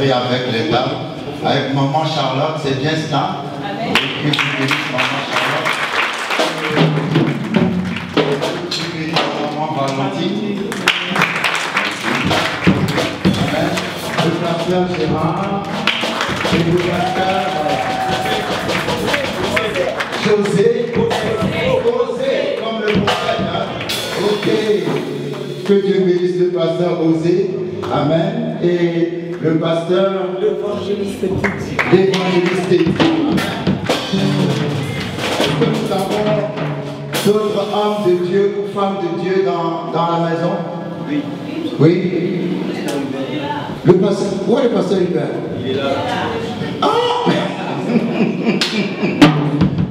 Avec les dames, avec maman Charlotte, c'est bien cela. Amen. Que tu bénisses maman Charlotte. Que tu bénisses maman Valentine. Amen. Le pasteur Gérard et le pasteur José, comme le prophète. Hein? Ok. Que Dieu bénisse le pasteur Osé. Amen. Et le pasteur, l'évangéliste Titi. Est-ce que nous avons d'autres hommes de Dieu ou femmes de Dieu dans la maison? Oui. Oui. Le pasteur, où est le pasteur Hubert? Il est là. Ah!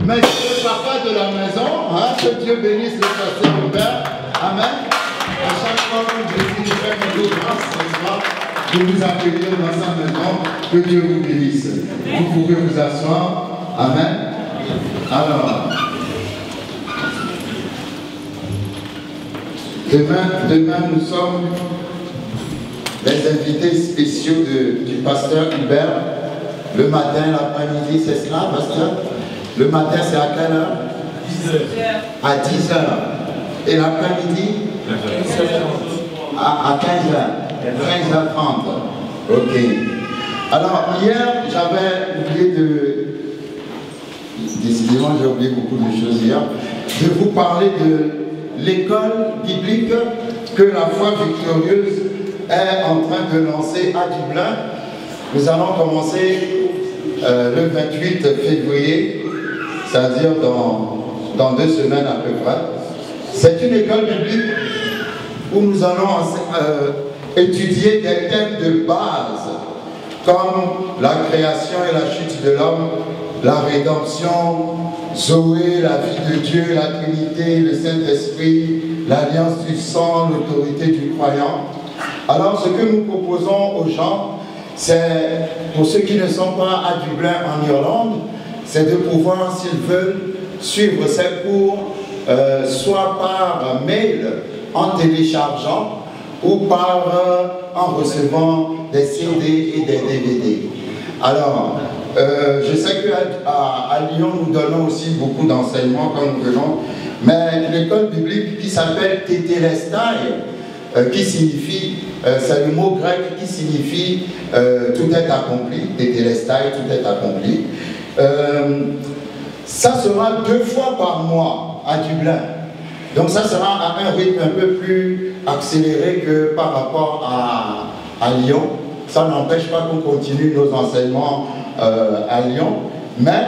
Mais c'est le papa de la maison, hein, que Dieu bénisse le pasteur Hubert. Amen. À chaque fois que Jésus nous fait une grâce, de vous accueillir dans sa maison, que Dieu vous bénisse. Vous pouvez vous asseoir. Amen. Alors, demain nous sommes les invités spéciaux du pasteur Hubert. Le matin, l'après-midi, c'est cela, pasteur? Le matin, c'est à quelle heure? 10 heures. À 10 heures. Et l'après-midi? À 15 heures. 15h30. Ok. Alors, hier, j'avais oublié de... Décidément, j'ai oublié beaucoup de choses hier. De vous parler de l'école biblique que la foi victorieuse est en train de lancer à Dublin. Nous allons commencer le 28 février, c'est-à-dire dans 2 semaines à peu près. C'est une école biblique où nous allons étudier des thèmes de base comme la création et la chute de l'homme, la rédemption, Zoé, la vie de Dieu, la Trinité, le Saint-Esprit, l'alliance du sang, l'autorité du croyant. Alors ce que nous proposons aux gens, c'est, pour ceux qui ne sont pas à Dublin en Irlande, c'est de pouvoir, s'ils veulent, suivre ces cours, soit par mail, en téléchargeant, ou en recevant des CD et des DVD. Alors, je sais qu'à Lyon, nous donnons aussi beaucoup d'enseignements quand nous venons, mais l'école biblique qui s'appelle Tétélestai, qui signifie, c'est le mot grec qui signifie tout est accompli, Tétélestai, tout est accompli. Ça sera 2 fois par mois à Dublin. Donc ça sera à un rythme un peu plus accéléré que par rapport à Lyon. Ça n'empêche pas qu'on continue nos enseignements à Lyon. Mais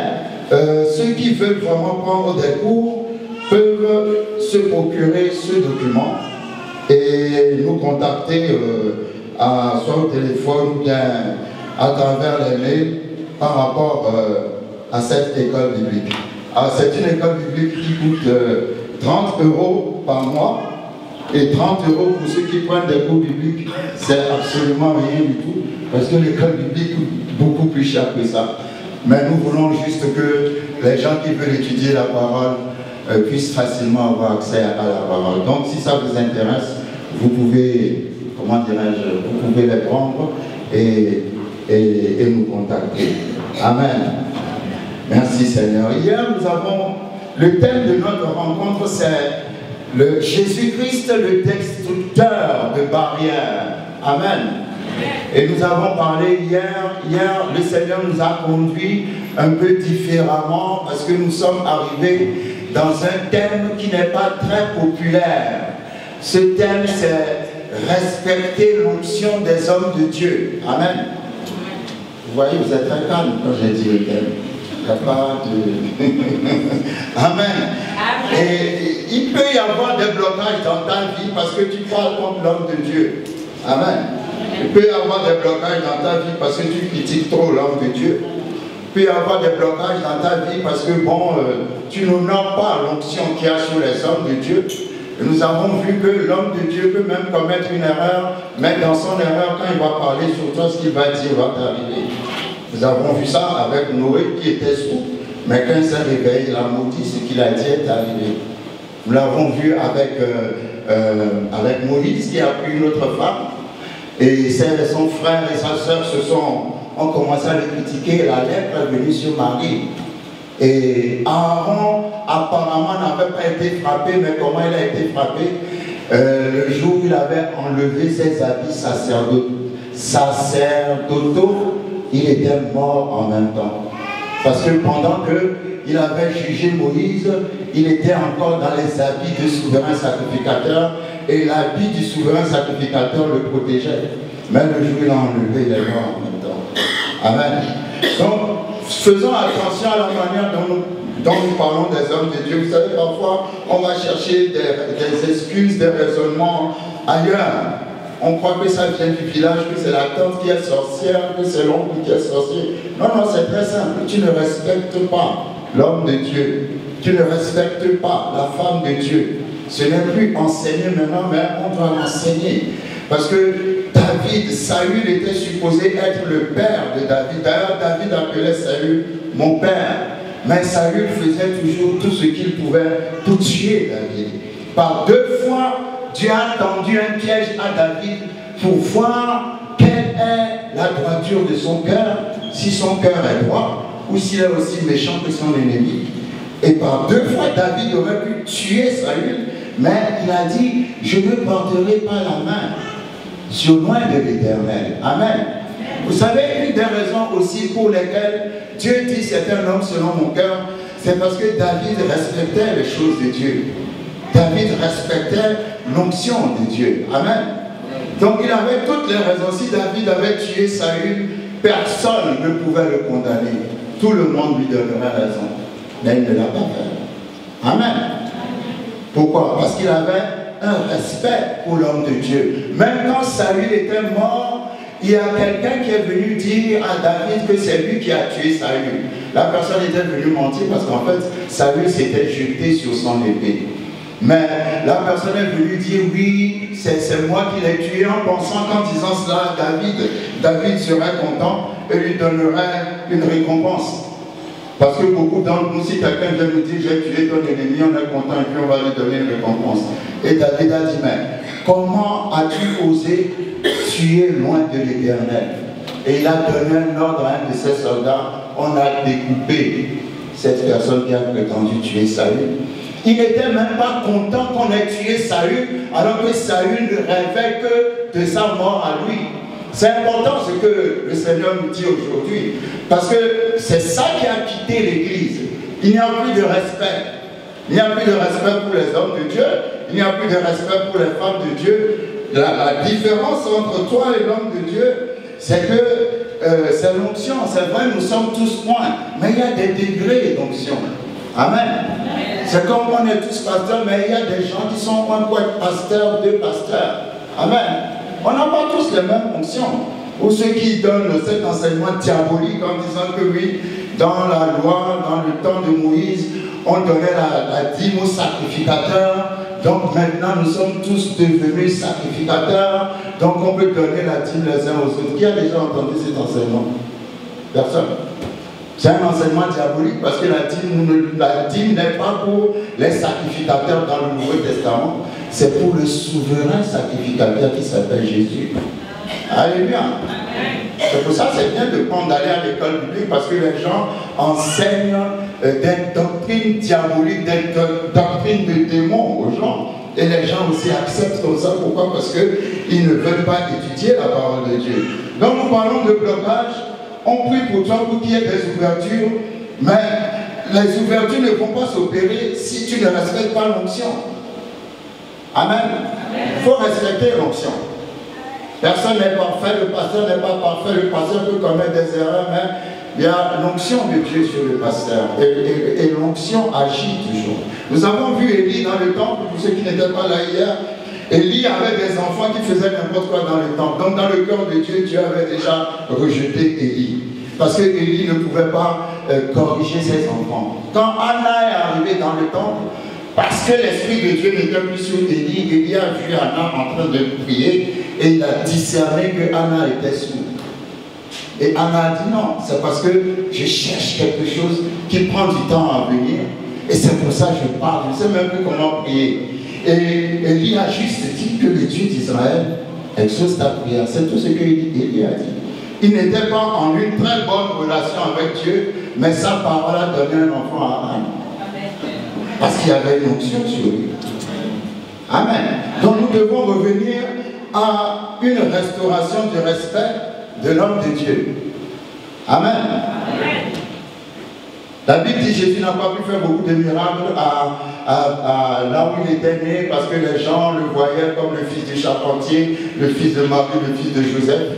ceux qui veulent vraiment prendre des cours peuvent se procurer ce document et nous contacter soit au téléphone ou bien à travers les mails par rapport à cette école biblique. Alors, c'est une école biblique qui coûte 30 € par mois, et 30 € pour ceux qui prennent des cours bibliques, c'est absolument rien du tout, parce que l'école biblique coûte beaucoup plus cher que ça. Mais nous voulons juste que les gens qui veulent étudier la parole puissent facilement avoir accès à la parole. Donc si ça vous intéresse, vous pouvez, comment dirais-je, vous pouvez les prendre et nous contacter. Amen. Merci Seigneur. Hier nous avons, le thème de notre rencontre c'est le Jésus-Christ, le destructeur de barrières. Amen. Et nous avons parlé hier, le Seigneur nous a conduit un peu différemment parce que nous sommes arrivés dans un thème qui n'est pas très populaire. Ce thème, c'est respecter l'onction des hommes de Dieu. Amen. Vous voyez, vous êtes très calme quand j'ai dit le thème. Il n'y a pas de... Amen. Et il peut y avoir des blocages dans ta vie parce que tu parles contre l'homme de Dieu. Amen. Il peut y avoir des blocages dans ta vie parce que tu critiques trop l'homme de Dieu. Il peut y avoir des blocages dans ta vie parce que, bon, tu n'honores pas l'onction qu'il y a sur les hommes de Dieu. Et nous avons vu que l'homme de Dieu peut même commettre une erreur, mais dans son erreur, quand il va parler sur toi, ce qu'il va dire va t'arriver. Nous avons vu ça avec Noé qui était sourd, mais quand il s'est réveillé, il a maudit, ce qu'il a dit est arrivé. Nous l'avons vu avec Moïse qui a pris une autre femme. Et son frère et sa soeur ont commencé à le critiquer. La lèpre est venue sur Marie. Et Aaron, apparemment, n'avait pas été frappé, mais comment il a été frappé? Le jour où il avait enlevé ses habits sacerdotaux, il était mort en même temps. Parce que pendant qu'il avait jugé Moïse, il était encore dans les habits du souverain sacrificateur. Et l'habit du souverain sacrificateur le protégeait. Mais le jour où il a enlevé, il est mort en même temps. Amen. Donc, faisons attention à la manière dont nous parlons des hommes de Dieu. Vous savez, parfois, on va chercher des excuses, des raisonnements ailleurs. On croit que ça vient du village, que c'est la tante qui est sorcière, que c'est l'oncle qui est sorcier. Non, non, c'est très simple. Tu ne respectes pas l'homme de Dieu. Tu ne respectes pas la femme de Dieu. Ce n'est plus enseigné maintenant, mais on doit l'enseigner. Parce que Saül était supposé être le père de David. D'ailleurs, David appelait Saül mon père. Mais Saül faisait toujours tout ce qu'il pouvait pour tuer David. Par 2 fois, Dieu a tendu un piège à David pour voir quelle est la droiture de son cœur, si son cœur est droit ou s'il est aussi méchant que son ennemi. Et par 2 fois, David aurait pu tuer Saül, mais il a dit, je ne porterai pas la main sur loin de l'Éternel. Amen. Vous savez, une des raisons aussi pour lesquelles Dieu dit c'est un homme selon mon cœur, c'est parce que David respectait les choses de Dieu. David respectait l'onction de Dieu. Amen. Donc il avait toutes les raisons. Si David avait tué Saül, personne ne pouvait le condamner. Tout le monde lui donnerait raison. Mais il ne l'a pas fait. Amen. Pourquoi? Parce qu'il avait un respect pour l'homme de Dieu. Même quand Saül était mort, il y a quelqu'un qui est venu dire à David que c'est lui qui a tué Saül. La personne était venue mentir parce qu'en fait, Saül s'était jeté sur son épée. Mais la personne est venue dire oui, c'est moi qui l'ai tué, en pensant qu'en disant cela à David serait content et lui donnerait une récompense. Parce que beaucoup d'entre nous, si quelqu'un vient nous dire j'ai tué ton ennemi, on est content et puis on va lui donner une récompense. Et David a dit, mais comment as-tu osé tuer loin de l'Éternel? Et il a donné un ordre à un de ses soldats, on a découpé cette personne qui a prétendu tuer Saül. Il n'était même pas content qu'on ait tué Saül, alors que Saül ne rêvait que de sa mort à lui. C'est important ce que le Seigneur nous dit aujourd'hui, parce que c'est ça qui a quitté l'Église. Il n'y a plus de respect. Il n'y a plus de respect pour les hommes de Dieu, il n'y a plus de respect pour les femmes de Dieu. La différence entre toi et l'homme de Dieu, c'est que c'est l'onction. C'est vrai, nous sommes tous points, mais il y a des degrés d'onction. Amen. C'est comme on est tous pasteurs, mais il y a des gens qui sont un pour être pasteur, 2 pasteurs. Amen. On n'a pas tous les mêmes fonctions. ou ceux qui donnent cet enseignement diabolique en disant que oui, dans la loi, dans le temps de Moïse, on donnait la dîme aux sacrificateurs, donc maintenant nous sommes tous devenus sacrificateurs, donc on peut donner la dîme les uns aux autres. Qui a déjà entendu cet enseignement? Personne. C'est un enseignement diabolique parce que la dîme n'est pas pour les sacrificateurs dans le Nouveau Testament, c'est pour le souverain sacrificateur qui s'appelle Jésus. Alléluia. C'est pour ça que c'est bien d'aller à l'école biblique parce que les gens enseignent des doctrines diaboliques, des doctrines de démons aux gens. Et les gens aussi acceptent comme ça. Pourquoi? Parce qu'ils ne veulent pas étudier la parole de Dieu. Donc nous parlons de blocage. On prie pour toi pour qu'il y ait des ouvertures, mais les ouvertures ne vont pas s'opérer si tu ne respectes pas l'onction. Amen. Il faut respecter l'onction. Personne n'est parfait, le pasteur n'est pas parfait, le pasteur peut commettre des erreurs, mais il y a l'onction de Dieu sur le pasteur. Et l'onction agit toujours. Nous avons vu Élie dans le temple, pour ceux qui n'étaient pas là hier. Élie avait des enfants qui faisaient n'importe quoi dans le temple. Donc dans le cœur de Dieu, Dieu avait déjà rejeté Élie. Parce que Élie ne pouvait pas corriger ses enfants. Quand Anna est arrivée dans le temple, parce que l'Esprit de Dieu n'était plus sur Élie, Élie a vu Anna en train de prier et il a discerné que Anna était sourde. Et Anna a dit non, c'est parce que je cherche quelque chose qui prend du temps à venir. Et c'est pour ça que je parle, je ne sais même plus comment prier. Et Élie a juste dit que le Dieu d'Israël exauce ta prière. C'est tout ce que Élie a dit. Il n'était pas en une très bonne relation avec Dieu, mais sa parole a donné un enfant à Anne. Parce qu'il y avait une onction sur lui. Amen. Donc nous devons revenir à une restauration du respect de l'homme de Dieu. Amen. La Bible dit que Jésus n'a pas pu faire beaucoup de miracles là où il était né parce que les gens le voyaient comme le fils du charpentier, le fils de Marie, le fils de Joseph.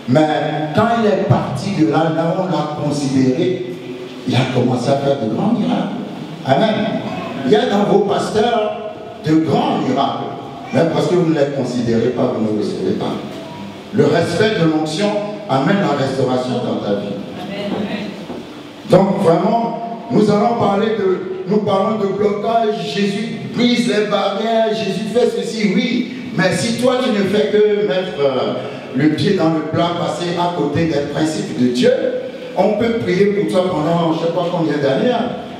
Mais quand il est parti de là, là où on l'a considéré, il a commencé à faire de grands miracles. Amen. Il y a dans vos pasteurs de grands miracles, mais parce que vous ne les considérez pas, vous ne le recevez pas. Le respect de l'onction amène la restauration dans ta vie. Donc vraiment, nous parlons de blocage. Jésus brise les barrières, Jésus fait ceci, oui. Mais si toi tu ne fais que mettre le pied dans le plat, passer à côté des principes de Dieu, on peut prier pour toi pendant je ne sais pas combien d'années,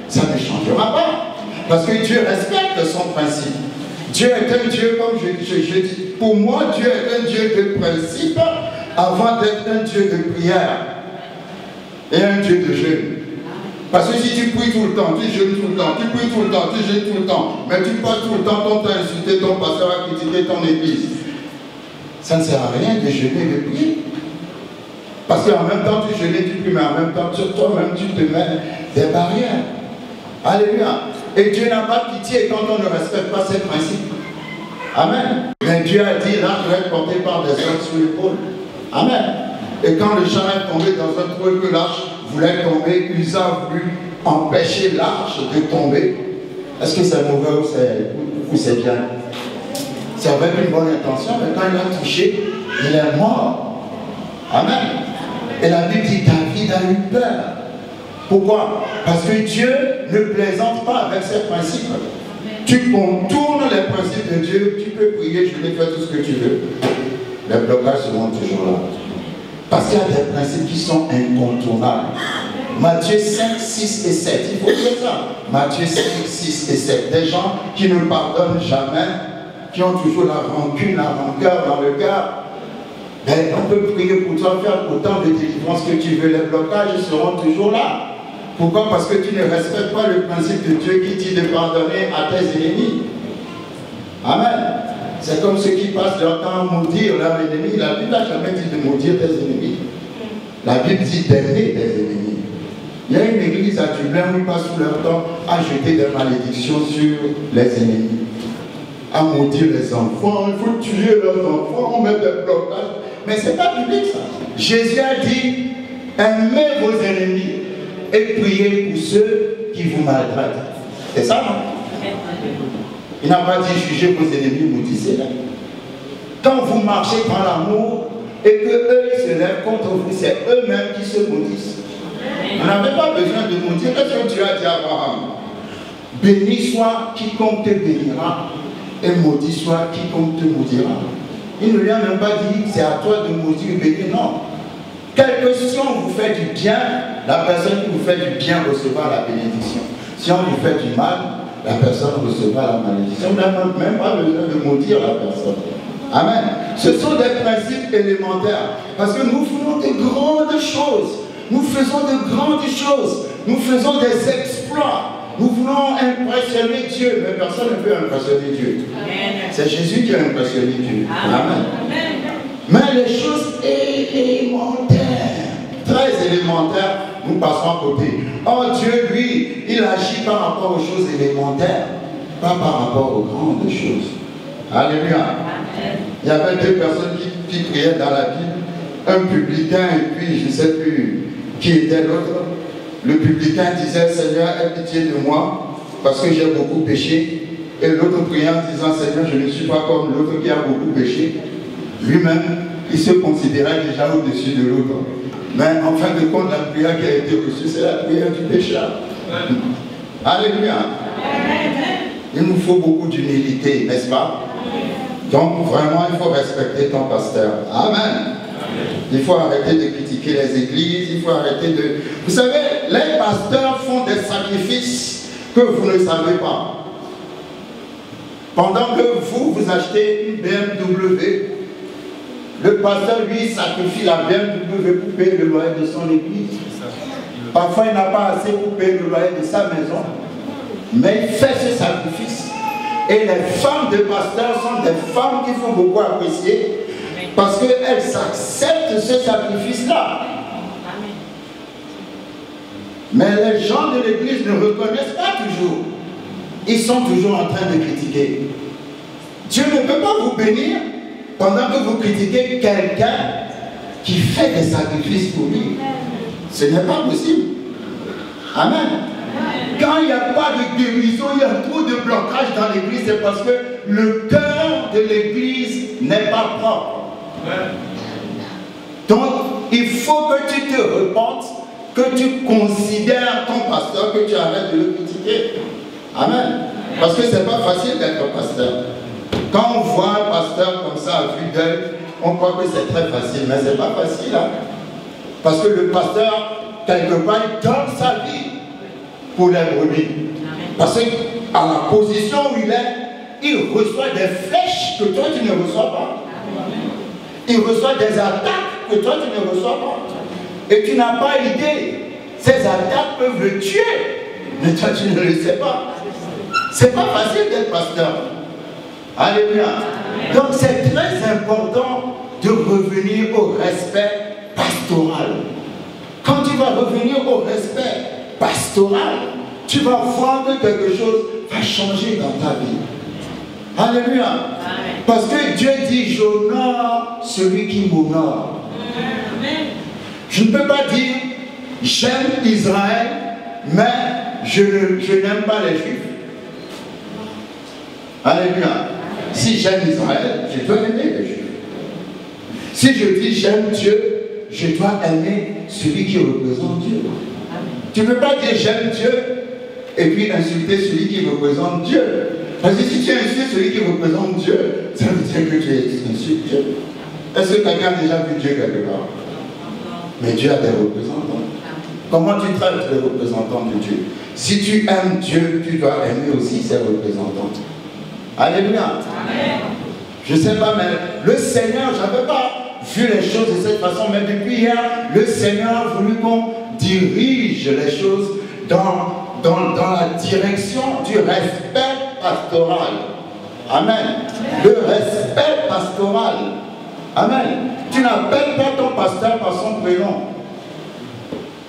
ça ne changera pas. Parce que Dieu respecte son principe. Dieu est un Dieu, comme je dis, pour moi, Dieu est un Dieu de principe avant d'être un Dieu de prière et un Dieu de jeûne. Parce que si tu pries tout le temps, tu jeûnes tout le temps, tu pries tout le temps, tu jeûnes tout le temps, mais tu passes tout le temps, ton temps à insulter ton pasteur, à critiquer ton église, ça ne sert à rien de jeûner et de prier. Parce qu'en même temps tu jeûnes, tu pries, mais en même temps sur toi-même tu te mets des barrières. Alléluia. Et Dieu n'a pas pitié quand on ne respecte pas ses principes. Amen. Mais Dieu a dit, l'arche doit être porté par des hommes sur l'épaule. Amen. Et quand le char est tombé dans un trou et que l'arche voulait tomber, Usa a voulu empêcher l'arche de tomber. Est-ce que c'est mauvais ou c'est bien? C'est avec une bonne intention, mais quand il a touché, il est mort. Amen. Et la Bible dit, David a eu peur. Pourquoi? Parce que Dieu ne plaisante pas avec ses principes. Tu contournes les principes de Dieu, tu peux prier, je vais faire tout ce que tu veux. Les blocages seront toujours là. Parce qu'il y a des principes qui sont incontournables. Matthieu 5, 6 et 7. Il faut dire ça. Matthieu 5, 6 et 7. Des gens qui ne pardonnent jamais, qui ont toujours la rancune, la rancœur dans le cœur. Ben, on peut prier pour toi, faire autant de délivrance que tu veux. Les blocages seront toujours là. Pourquoi? Parce que tu ne respectes pas le principe de Dieu qui dit de pardonner à tes ennemis. Amen. C'est comme ceux qui passent leur temps à maudire leurs ennemis. La Bible n'a jamais dit de maudire tes ennemis. La Bible dit d'aimer tes ennemis. Il y a une église à Dublin où ils passent tout leur temps à jeter des malédictions sur les ennemis. À maudire les enfants, il faut tuer leurs enfants, on met des blocages. Mais ce n'est pas biblique ça. Jésus a dit, aimez vos ennemis et priez pour ceux qui vous maltraitent. C'est ça, non? Il n'a pas dit jugez vos ennemis, maudissez-les. Quand vous marchez par l'amour, et qu'eux ils se lèvent contre vous, c'est eux-mêmes qui se maudissent. On n'avait pas besoin de maudire. Qu'est-ce que tu as dit à Abraham? Béni soit quiconque te bénira, et maudit soit quiconque te maudira. Il ne lui a même pas dit c'est à toi de maudire ou bénir, non. Quelque si on vous fait du bien, la personne qui vous fait du bien recevra la bénédiction. Si on vous fait du mal, la personne recevra la malédiction. On n'a même pas besoin de maudire la personne. Amen. Ce sont des principes élémentaires. Parce que nous faisons de grandes choses. Nous faisons de grandes choses. Nous faisons des exploits. Nous voulons impressionner Dieu, mais personne ne peut impressionner Dieu. C'est Jésus qui a impressionné Dieu. Amen. Mais les choses élémentaires, très élémentaires, nous passons à côté. Oh Dieu, lui, il agit par rapport aux choses élémentaires, pas par rapport aux grandes choses. Alléluia. Il y avait deux personnes qui priaient dans la Bible, un publicain et puis je ne sais plus qui était l'autre. Le publicain disait, Seigneur, aie pitié de moi parce que j'ai beaucoup péché. Et l'autre priait en disant, Seigneur, je ne suis pas comme l'autre qui a beaucoup péché. Lui-même, il se considérait déjà au-dessus de l'autre. Mais en fin de compte, la prière qui a été reçue, c'est la prière du pécheur. Alléluia. Il nous faut beaucoup d'humilité, n'est-ce pas? Donc, vraiment, il faut respecter ton pasteur. Amen. Il faut arrêter de critiquer les églises, il faut arrêter de... Vous savez, les pasteurs font des sacrifices que vous ne savez pas. Pendant que vous achetez une BMW, le pasteur, lui, sacrifie la BMW pour payer le loyer de son église. Parfois, il n'a pas assez pour payer le loyer de sa maison, mais il fait ce sacrifice. Et les femmes de pasteurs sont des femmes qu'il faut beaucoup apprécier, parce qu'elles acceptent ce sacrifice-là. Mais les gens de l'église ne reconnaissent pas toujours. Ils sont toujours en train de critiquer. Dieu ne peut pas vous bénir pendant que vous critiquez quelqu'un qui fait des sacrifices pour lui. Ce n'est pas possible. Amen. Quand il n'y a pas de guérison, il y a trop de blocage dans l'église, c'est parce que le cœur de l'église n'est pas propre. Donc, il faut que tu te repentes, que tu considères ton pasteur, que tu arrêtes de le critiquer. Amen. Parce que ce n'est pas facile d'être pasteur. Quand on voit un pasteur comme ça à vue d'œil, on croit que c'est très facile, mais ce n'est pas facile. Hein? Parce que le pasteur, quelque part, il donne sa vie pour les brebis. Parce qu'à la position où il est, il reçoit des flèches que toi tu ne reçois pas. Il reçoit des attaques que toi tu ne reçois pas. Et tu n'as pas idée. Ces attaques peuvent le tuer. Mais toi tu ne le sais pas. C'est pas facile d'être pasteur. Alléluia. Donc c'est très important de revenir au respect pastoral. Quand tu vas revenir au respect pastoral, tu vas voir que quelque chose va changer dans ta vie. Alléluia. Amen. Parce que Dieu dit, j'honore celui qui m'honore. Je ne peux pas dire, j'aime Israël, mais je n'aime pas les Juifs. Alléluia. Si j'aime Israël, je dois aimer les Juifs. Si je dis j'aime Dieu, je dois aimer celui qui représente Dieu. Tu ne peux pas dire j'aime Dieu et puis insulter celui qui représente Dieu. Parce que si tu insultes celui qui représente Dieu, ça veut dire que tu insultes Dieu. Est-ce que quelqu'un a déjà vu Dieu quelque part? Mais Dieu a des représentants. Comment tu traites les représentants de Dieu? Si tu aimes Dieu, tu dois aimer aussi ses représentants. Alléluia. Amen. Je ne sais pas, mais le Seigneur, je n'avais pas vu les choses de cette façon, mais depuis hier, le Seigneur a voulu qu'on dirige les choses dans la direction du respect pastoral. Amen. Le respect pastoral. Amen. Tu n'appelles pas ton pasteur par son prénom.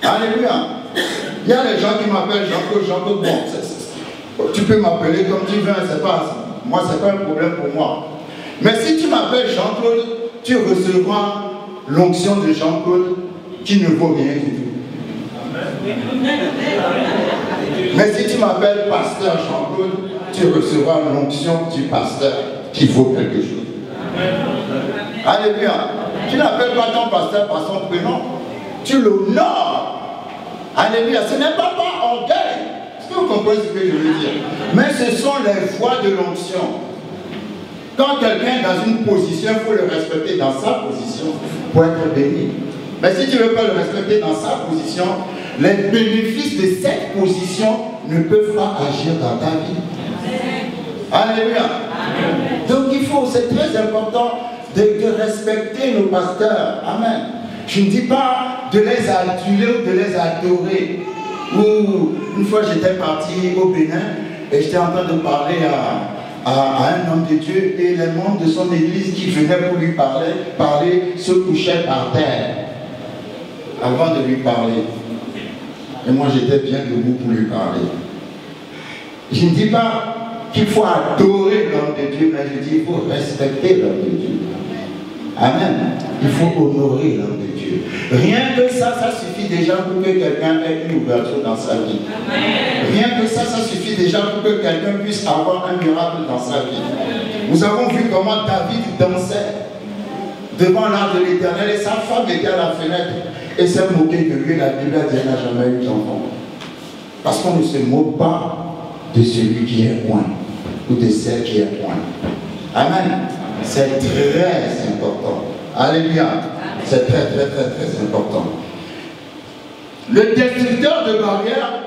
Alléluia. Il y a des gens qui m'appellent Jean-Claude, Jean-Claude. Bon, tu peux m'appeler comme tu veux, c'est pas, moi, c'est pas un problème pour moi. Mais si tu m'appelles Jean-Claude, tu recevras l'onction de Jean-Claude qui ne vaut rien du tout. Mais si tu m'appelles pasteur Jean-Claude, tu recevras l'onction du pasteur qui vaut quelque chose. Alléluia. Tu n'appelles pas ton pasteur par son prénom. Tu l'honores. Alléluia. Ce n'est pas par orgueil. Est-ce que vous comprenez ce que je veux dire? Mais ce sont les voies de l'onction. Quand quelqu'un est dans une position, il faut le respecter dans sa position pour être béni. Mais si tu ne veux pas le respecter dans sa position, les bénéfices de cette position ne peuvent pas agir dans ta vie. Alléluia. Donc il faut, c'est très important de respecter nos pasteurs. Amen. Je ne dis pas de les aduler ou de les adorer. Ou une fois j'étais parti au Bénin et j'étais en train de parler à un homme de Dieu et les membres de son église qui venaient pour lui parler se couchaient par terre avant de lui parler. Et moi j'étais bien debout pour lui parler. Je ne dis pas qu'il faut adorer l'homme de Dieu, mais je dis qu'il faut respecter l'homme de Dieu. Amen. Il faut honorer l'homme de Dieu. Rien que ça suffit déjà pour que quelqu'un ait une ouverture dans sa vie. Rien que ça suffit déjà pour que quelqu'un puisse avoir un miracle dans sa vie. Nous avons vu comment David dansait devant l'arche de l'Éternel et sa femme était à la fenêtre et s'est moquée de lui. La Bible a dit qu'elle n'a jamais eu d'enfant. Parce qu'on ne se moque pas de celui qui est loin ou de celle qui est loin. Amen. C'est très important. Alléluia. C'est très important. Le destructeur de barrières,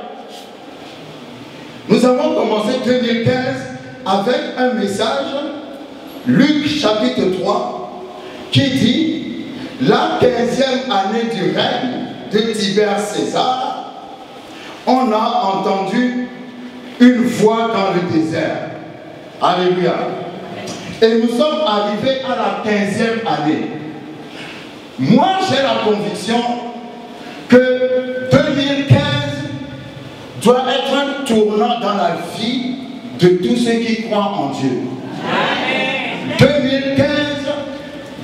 nous avons commencé 2015 avec un message, Luc chapitre 3, qui dit la 15e année du règne de Tibère César, on a entendu une voix dans le désert. Alléluia. Et nous sommes arrivés à la 15e année. Moi, j'ai la conviction que 2015 doit être un tournant dans la vie de tous ceux qui croient en Dieu. 2015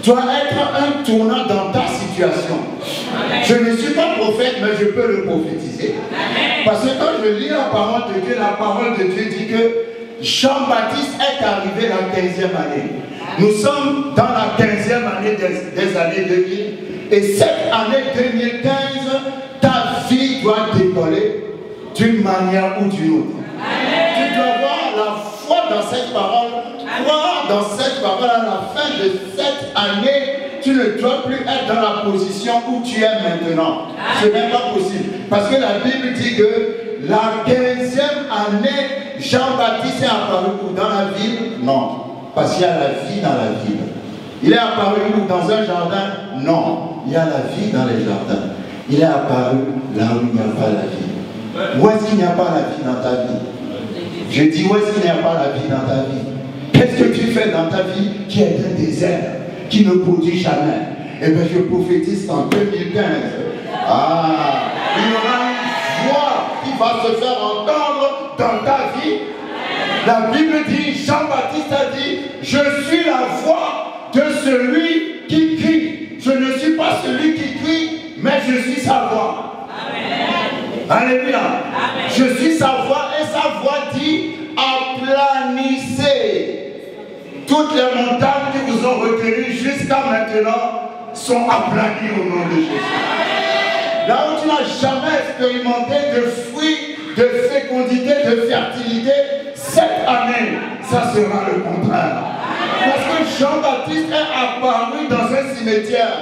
doit être un tournant dans ta situation. Je ne suis pas prophète, mais je peux le prophétiser. Parce que quand je lis la parole de Dieu dit que Jean-Baptiste est arrivé la 15e année. Nous sommes dans la 15e année des années 2000. Et cette année 2015, ta vie doit décoller d'une manière ou d'une autre. Tu dois avoir la foi dans cette parole, croire dans cette parole. À la fin de cette année, tu ne dois plus être dans la position où tu es maintenant. Ce n'est pas possible. Parce que la Bible dit que la 15e année, Jean-Baptiste est apparu dans la ville? Non. Parce qu'il y a la vie dans la ville. Il est apparu dans un jardin? Non. Il y a la vie dans les jardins. Il est apparu là où il n'y a pas la vie. Où est-ce qu'il n'y a pas la vie dans ta vie? Je dis, où est-ce qu'il n'y a pas la vie dans ta vie? Qu'est-ce que tu fais dans ta vie qui est un désert, qui ne produit jamais? Eh bien, je prophétise qu'en 2015, il y aura une voix qui va se faire entendre dans ta vie. La Bible dit, Jean-Baptiste a dit, je suis la voix de celui qui crie. Je ne suis pas celui qui crie, mais je suis sa voix. Amen. Alléluia. Amen. Je suis sa voix et sa voix dit, aplanissez. Toutes les montagnes qui vous ont retenues jusqu'à maintenant sont aplanies au nom de Jésus. Là où tu n'as jamais expérimenté de fruits, de fécondité, de fertilité, cette année, ça sera le contraire. Parce que Jean-Baptiste est apparu dans un cimetière,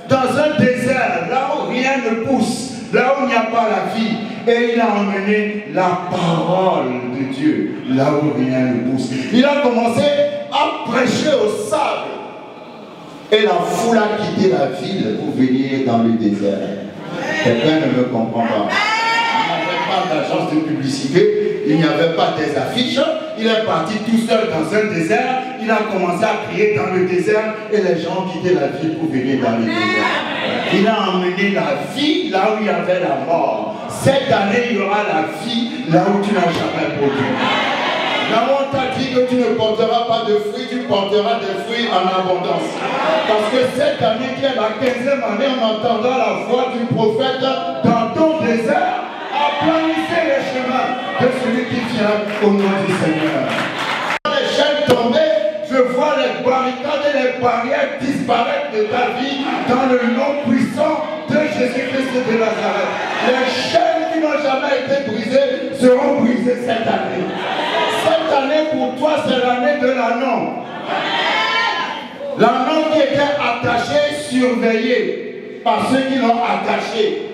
dans un désert, là où rien ne pousse, là où il n'y a pas la vie. Et il a emmené la parole de Dieu, là où rien ne pousse. Il a commencé à prêcher au sable. Et la foule a quitté la ville pour venir dans le désert. Quelqu'un ne me comprend pas. Il n'y avait pas d'agence de publicité, il n'y avait pas des affiches. Il est parti tout seul dans un désert. Il a commencé à crier dans le désert et les gens ont quitté la ville pour venir dans le désert. Il a emmené la vie là où il y avait la mort. Cette année, il y aura la vie là où tu n'as jamais produit. Là où on t'a dit que tu ne porteras pas de fruits, tu porteras des fruits en abondance. Parce que cette année qui est la 15e année, on entendra la voix du prophète dans ton désert. Aplanissez les chemins de celui qui vient au nom du Seigneur. Les chaînes tombées, je vois les barricades et les barrières disparaître de ta vie brisés seront brisés cette année. Cette année pour toi, c'est l'année de l'annon. L'annon qui était attaché, surveillé par ceux qui l'ont attaché.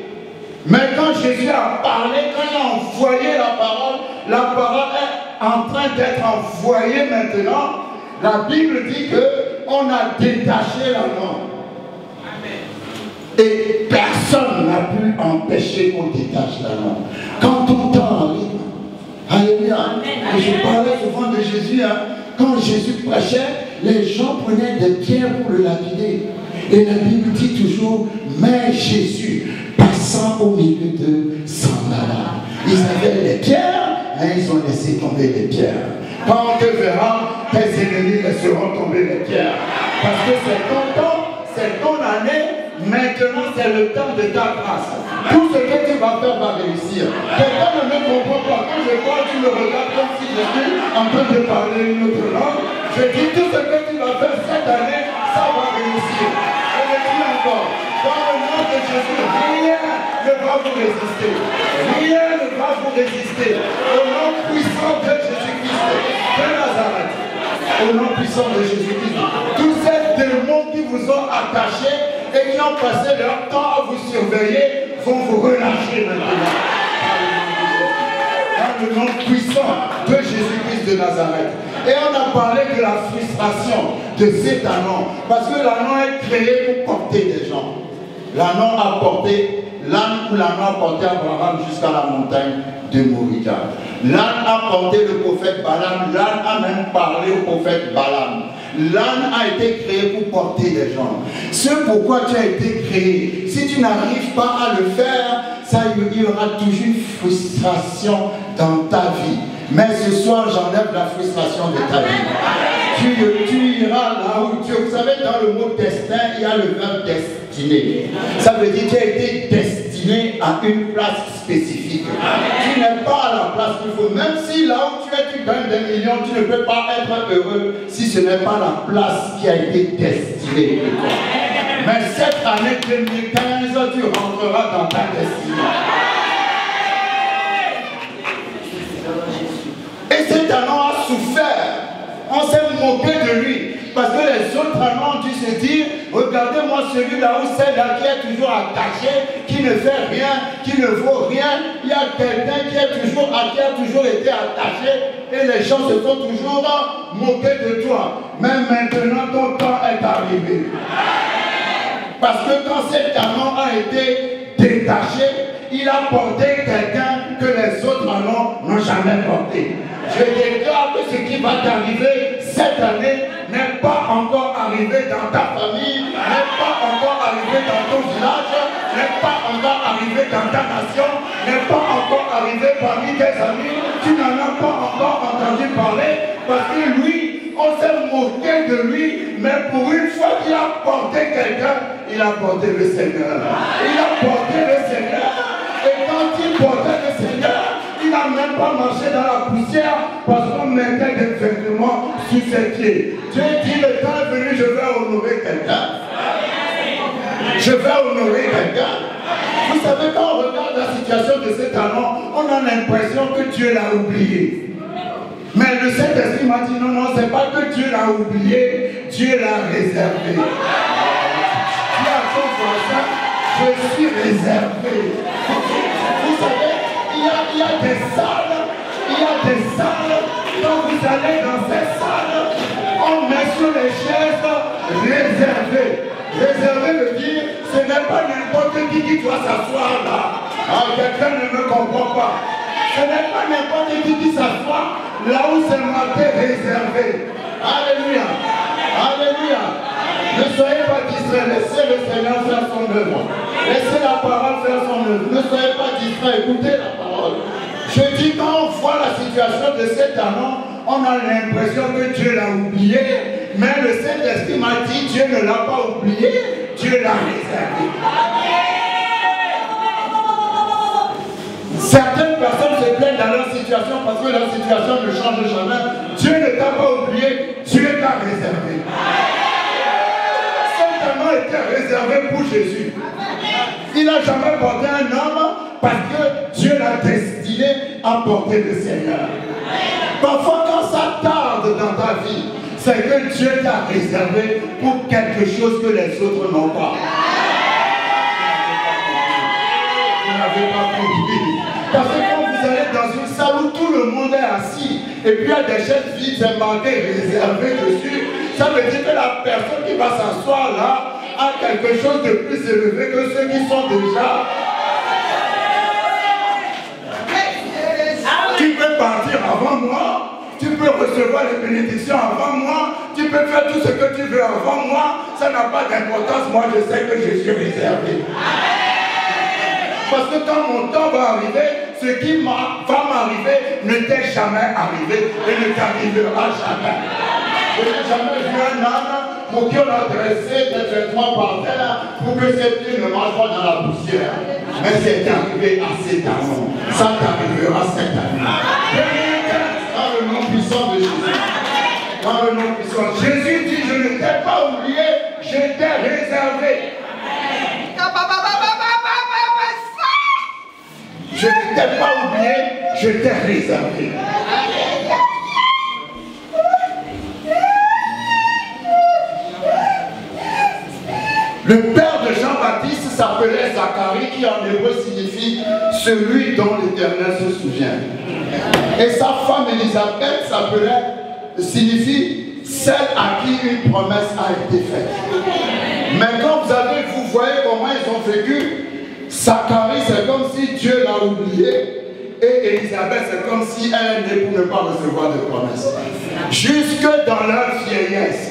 Mais quand Jésus a parlé, quand il a envoyé la parole est en train d'être envoyée maintenant. La Bible dit qu'on a détaché l'annon. Et personne n'a pu empêcher qu'on détache l'annon. Quand ton temps arrive, alléluia. Et je parlais souvent de Jésus, hein, quand Jésus prêchait, les gens prenaient des pierres pour le lapider. Et la Bible dit toujours, mais Jésus, passant au milieu d'eux, s'en alla. Ils avaient les pierres, mais ils ont laissé tomber les pierres. Quand on te verra, tes ennemis laisseront tomber les pierres. Parce que c'est ton temps, c'est ton année. Maintenant, c'est le temps de ta grâce. Tout ce que tu vas faire va réussir. Quelqu'un ne me comprend pas. Quand je parle, tu me regardes comme si j'étais en train de parler une autre langue. Je dis tout ce que tu vas faire cette année, ça va réussir. Je le dis encore. Dans le nom de Jésus, rien ne va vous résister. Rien ne va vous résister. Au nom puissant de Jésus-Christ de Nazareth. Au nom puissant de Jésus-Christ. Tous ces démons qui vous ont attachés et qui ont passé leur temps à vous surveiller vont vous relâcher maintenant. Dans le nom puissant de Jésus-Christ de Nazareth. Et on a parlé de la frustration de cet annon. Parce que l'annon est créé pour porter des gens. L'annon a porté, l'âne ou l'annon a porté Abraham jusqu'à la montagne de Moriah. L'âne a porté le prophète Balaam. L'âne a même parlé au prophète Balaam. L'âne a été créé pour porter des gens. Ce pourquoi tu as été créé, si tu n'arrives pas à le faire, il y aura toujours une frustration dans ta vie. Mais ce soir, j'enlève la frustration de ta vie. Tu iras là où tu... Vous savez, dans le mot destin, il y a le verbe destiné. Ça veut dire que tu as été destiné à une place spécifique. Tu n'es pas à la place qu'il faut. Même si là où tu es, tu gagnes des millions, tu ne peux pas être heureux si ce n'est pas la place qui a été destinée pour toi. Mais cette année 2015, tu rentreras dans ta destinée. Et cet annon a souffert. On s'est moqué de lui. Parce que les autres anons ont dû se dire, regardez-moi celui-là où c'est là qui est toujours attaché, qui ne fait rien, qui ne vaut rien. Il y a quelqu'un qui a toujours été attaché et les gens se sont toujours moqués de toi. Mais maintenant ton temps est arrivé. Parce que quand cet anon a été détaché, il a porté quelqu'un que les autres anons n'ont jamais porté. Je déclare que ce qui va t'arriver cette année n'est pas encore arrivé dans ta famille, n'est pas encore arrivé dans ton village, n'est pas encore arrivé dans ta nation, n'est pas encore arrivé parmi tes amis. Tu n'en as pas encore entendu parler parce que lui, on s'est moqué de lui, mais pour une fois qu'il a porté quelqu'un, il a porté le Seigneur. Il a porté le Seigneur. Et quand il portait le Seigneur, il n'a même pas marché dans la poussière parce qu'on mettait des vêtements sous ses pieds. Dieu dit, le temps est venu, je vais honorer quelqu'un. Je vais honorer quelqu'un. Vous savez, quand on regarde la situation de cet annon, on a l'impression que Dieu l'a oublié. Mais le Saint-Esprit m'a dit, non, non, c'est pas que Dieu l'a oublié, Dieu l'a réservé. Dis à ton voisin, je suis réservé. Vous savez, il y a des salles, quand vous allez dans ces salles, on met sur les chaises réservées. Réservé veut dire, ce n'est pas n'importe qui doit s'asseoir là. Ah, quelqu'un ne me comprend pas. Ce n'est pas n'importe qui s'assoit là où c'est marqué réservé. Alléluia. Alléluia. Ne soyez pas distraits, laissez le Seigneur faire son œuvre. Laissez la parole faire son œuvre. Ne soyez pas distraits, écoutez la parole. Je dis, quand on voit la situation de cet annon, on a l'impression que Dieu l'a oublié, mais le Saint-Esprit m'a dit, Dieu ne l'a pas oublié, Dieu l'a réservé. Certaines personnes se plaignent dans leur situation parce que leur situation ne change jamais. Dieu ne t'a pas oublié, Dieu t'a réservé. Était réservé pour Jésus. Il n'a jamais porté un homme parce que Dieu l'a destiné. destiné à porter le Seigneur. Parfois, quand ça tarde dans ta vie, c'est que Dieu t'a réservé pour quelque chose que les autres n'ont pas. Vous n'avez pas compris. Parce que quand vous allez dans une salle où tout le monde est assis, et puis il y a des chaises vides, marquées, réservées dessus, ça veut dire que la personne qui va s'asseoir là a quelque chose de plus élevé que ceux qui sont déjà. Tu peux partir avant moi, tu peux recevoir les bénédictions avant moi, tu peux faire tout ce que tu veux avant moi, ça n'a pas d'importance, moi je sais que je suis réservé. Parce que quand mon temps va arriver, ce qui va m'arriver ne t'est jamais arrivé et ne t'arrivera jamais. Je n'ai jamais vu un âne pour qui on a dressé des vêtements par terre pour que ses pieds ne marchent pas dans la poussière. Mais c'est arrivé à cet année. Ça t'arrivera cette année. Dans le nom puissant de Jésus. Dans le nom puissant. Jésus dit, je ne t'ai pas oublié, je t'ai réservé. Je ne t'ai pas oublié, je t'ai réservé. Le père de Jean-Baptiste s'appelait Zacharie, qui en hébreu signifie celui dont l'Éternel se souvient. Et sa femme Élisabeth signifie celle à qui une promesse a été faite. Mais quand vous voyez comment ils ont vécu, Zacharie, c'est comme si Dieu l'a oublié, et Élisabeth, c'est comme si elle est née pour ne pas recevoir de promesse. Jusque dans leur vieillesse,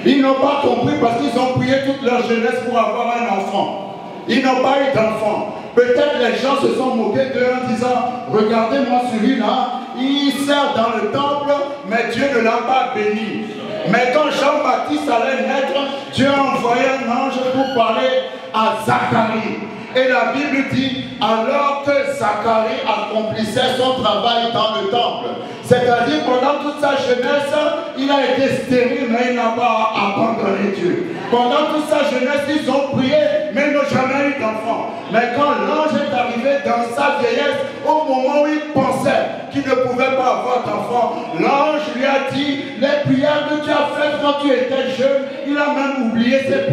ils n'ont pas compris parce qu'ils ont prié toute leur jeunesse pour avoir un enfant. Ils n'ont pas eu d'enfant. Peut-être les gens se sont moqués d'eux en disant, regardez-moi celui-là, il sert dans le temple, mais Dieu ne l'a pas béni. Mais quand Jean-Baptiste allait naître, Dieu a envoyé un ange pour parler à Zacharie. Et la Bible dit, alors que Zacharie accomplissait son travail dans le temple, c'est-à-dire pendant toute sa jeunesse, il a été stérile, mais il n'a pas abandonné Dieu. Pendant toute sa jeunesse, ils ont prié, mais ils n'ont jamais eu d'enfant. Mais quand l'ange est arrivé dans sa vieillesse, au moment où il pensait qu'il ne pouvait pas avoir d'enfant, l'ange lui a dit, les prières que tu as faites quand tu étais jeune, il a même oublié ces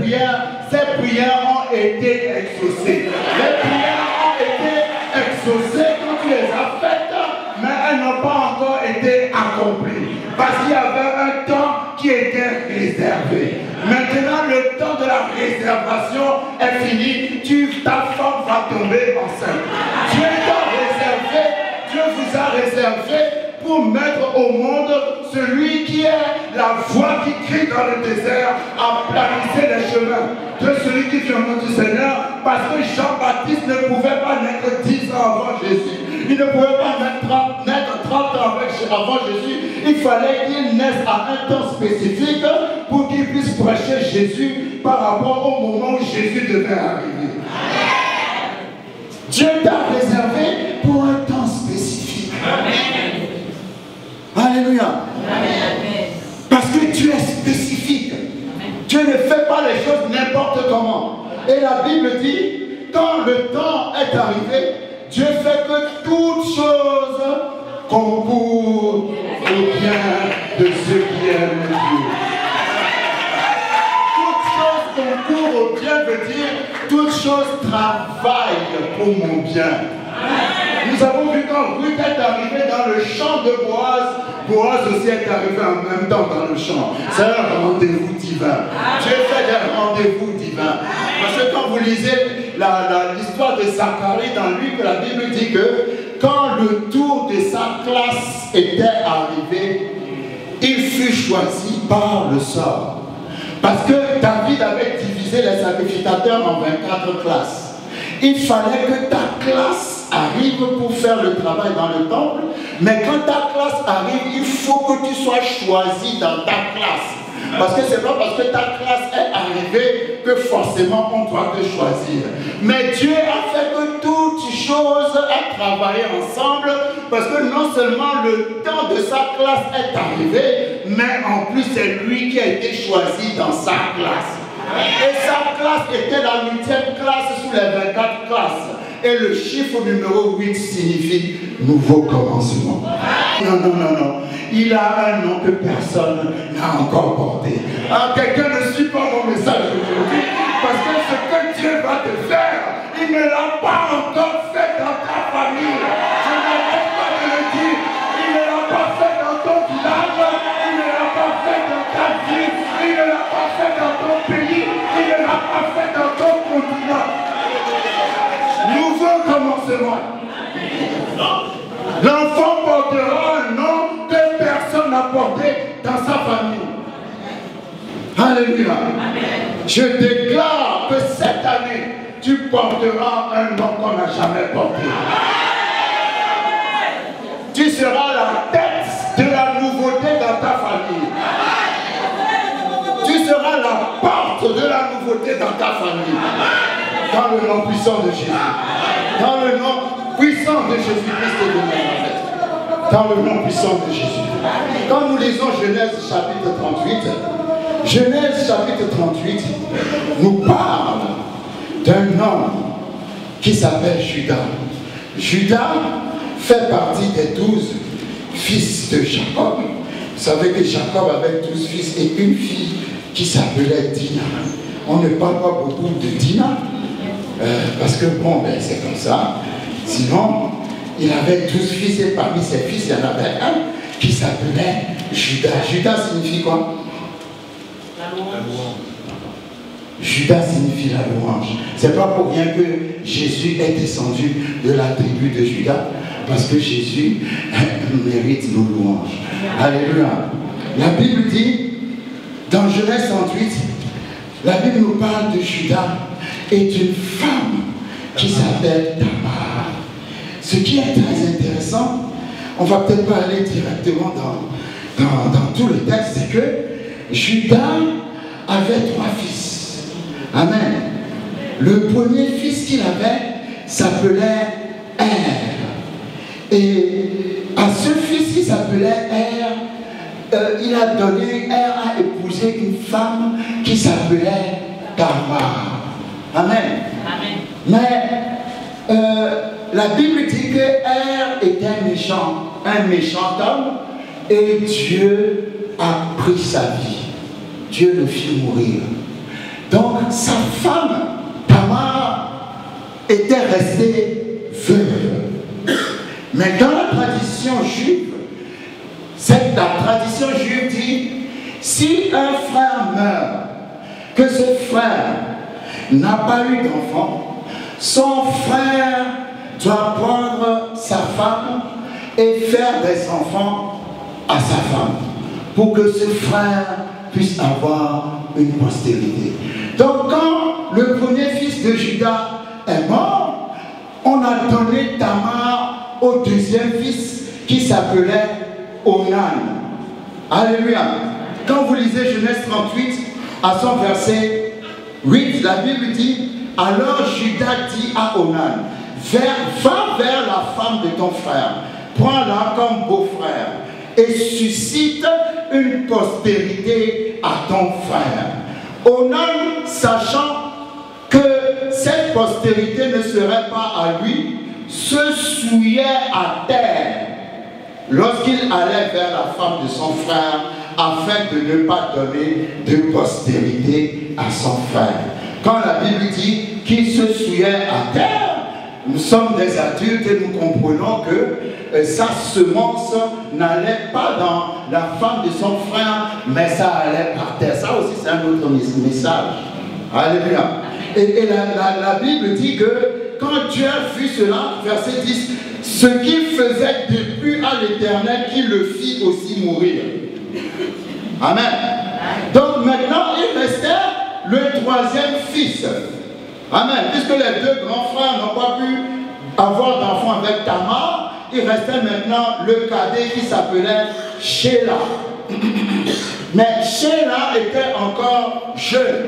prières ont été exaucées. Les prières ont été exaucées quand tu les as faites, mais elles n'ont pas encore été accomplies. Parce qu'il y avait un temps qui était réservé. Maintenant, le temps de la réservation est fini. Ta femme va tomber enceinte. Dieu t'a réservé, Dieu vous a réservé pour mettre au monde celui qui est la voix qui crie dans le désert, à planifier les chemins de celui qui vient au nom du Seigneur, parce que Jean-Baptiste ne pouvait pas naître 10 ans avant Jésus. Il ne pouvait pas naître 30 ans avant Jésus. Il fallait qu'il naisse à un temps spécifique pour qu'il puisse prêcher Jésus par rapport au moment où Jésus devait arriver. Dieu t'a réservé pour un temps spécifique. Amen. Alléluia. Amen. Parce que tu es spécifique. Amen. Dieu ne fait pas les choses n'importe comment. Et la Bible dit, quand le temps est arrivé, Dieu fait que toutes choses concourent au bien de ceux qui aiment Dieu. Toutes choses concourent au bien veut dire toutes choses travaillent pour mon bien. Nous avons vu quand Ruth est arrivée dans le champ de Boaz, Boaz aussi est arrivé en même temps dans le champ. C'est un rendez-vous divin. Dieu fait des rendez-vous divins. Parce que quand vous lisez l'histoire de Zacharie dans lui, la Bible dit que quand le tour de sa classe était arrivé, il fut choisi par le sort. Parce que David avait divisé les sacrificateurs en 24 classes. Il fallait que ta classe arrive pour faire le travail dans le temple, mais quand ta classe arrive, il faut que tu sois choisi dans ta classe. Parce que c'est pas parce que ta classe est arrivée que forcément on doit te choisir. Mais Dieu a fait que toutes choses aient travaillé ensemble, parce que non seulement le temps de sa classe est arrivé, mais en plus c'est lui qui a été choisi dans sa classe. Et sa classe était la 8e classe sous les 24 classes. Et le chiffre numéro 8 signifie nouveau commencement. Non, non, non, non. Il a un nom que personne n'a encore porté. Ah, quelqu'un ne suit pas mon message aujourd'hui. Parce que ce que Dieu va te faire, il ne l'a pas encore fait dans ta famille. Je n'arrête pas de le dire. Il ne l'a pas fait dans ton village. Il ne l'a pas fait dans ta vie. Il ne l'a pas fait dans ton pays. Il ne l'a pas fait dans ton continent. Nouveau commencement. L'enfant portera un nom que personne n'a porté dans sa famille. Alléluia. Je déclare que cette année, tu porteras un nom qu'on n'a jamais porté. Tu seras la tête de la nouveauté dans ta famille. Tu seras la porte de la nouveauté dans ta famille. Dans le nom puissant de Jésus. Dans le nom puissant de Jésus-Christ de Nazareth. Dans le nom puissant de Jésus. Quand nous lisons Genèse chapitre 38, Genèse chapitre 38 nous parle d'un homme qui s'appelle Judas. Judas fait partie des 12 fils de Jacob. Vous savez que Jacob avait 12 fils et une fille qui s'appelait Dina. On ne parle pas beaucoup de Dina, parce que bon, ben, c'est comme ça. Sinon, il avait 12 fils et parmi ses fils, il y en avait un qui s'appelait Judas. Judas signifie quoi? La louange. Judas signifie la louange. C'est pas pour rien que Jésus est descendu de la tribu de Judas, parce que Jésus mérite nos louanges. Alléluia. La Bible dit, dans Genèse 38, la Bible nous parle de Judas et d'une femme qui s'appelle Tamar. Ce qui est très intéressant, on ne va peut-être pas aller directement dans tout le texte, c'est que Judas avait 3 fils. Amen. Le premier fils qu'il avait s'appelait Er. Et à ce fils qui s'appelait Er a épousé une femme qui s'appelait Tamar. Amen. Amen. Mais la Bible dit que Er était méchant, un méchant homme, et Dieu a pris sa vie. Dieu le fit mourir. Donc sa femme, Tamar, était restée veuve. Mais dans la tradition juive, la tradition juive dit, si un frère meurt, que ce frère n'a pas eu d'enfant, son frère doit prendre sa femme et faire des enfants à sa femme, pour que ce frère puisse avoir une postérité. Donc quand le premier fils de Judas est mort, on a donné Tamar au deuxième fils qui s'appelait Onan. Alléluia. Quand vous lisez Genèse 38 à son verset 8, la Bible dit, alors Judas dit à Onan, va vers la femme de ton frère, prends-la comme beau-frère et suscite une postérité à ton frère. Onan, sachant que cette postérité ne serait pas à lui, se souillait à terre lorsqu'il allait vers la femme de son frère, afin de ne pas donner de postérité à son frère. Quand la Bible dit qu'il se souillait à terre, nous sommes des adultes et nous comprenons que sa semence n'allait pas dans la femme de son frère, mais ça allait par terre. Ça aussi, c'est un autre message. Alléluia. Et la Bible dit que quand Dieu a vu cela, verset 10, ce qu'il faisait depuis à l'Éternel, qu'il le fit aussi mourir. Amen. Donc maintenant, il restait le troisième fils. Amen. Puisque les deux grands frères n'ont pas pu avoir d'enfant avec Tamar, il restait maintenant le cadet qui s'appelait Sheila. Mais Sheila était encore jeune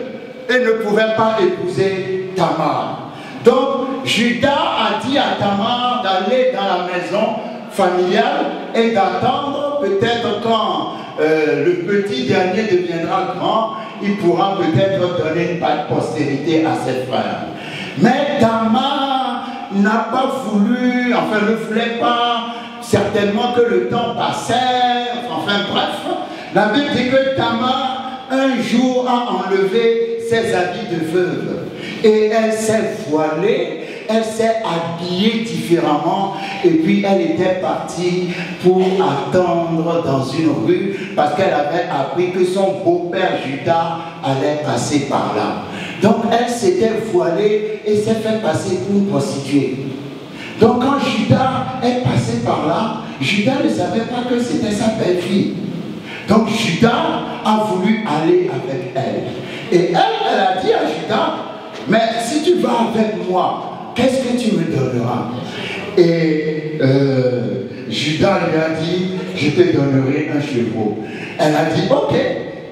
et ne pouvait pas épouser Tamar. Donc Judas a dit à Tamar d'aller dans la maison familiale et d'attendre peut-être quand le petit dernier deviendra grand, il pourra peut-être donner une postérité à ses frères. Mais Tamar n'a pas voulu, enfin ne voulait pas, certainement que le temps passait, enfin bref. La Bible dit que Tamar, un jour, a enlevé ses habits de veuve. Et elle s'est voilée, elle s'est habillée différemment, et puis elle était partie pour attendre dans une rue, parce qu'elle avait appris que son beau-père Judas allait passer par là. Donc elle s'était voilée et s'est fait passer pour une prostituée. Donc quand Judas est passé par là, Judas ne savait pas que c'était sa belle-fille. Donc Judas a voulu aller avec elle. Et elle a dit à Judas, mais si tu vas avec moi, qu'est-ce que tu me donneras? Et Judas lui a dit, je te donnerai un chevreau. Elle a dit, ok,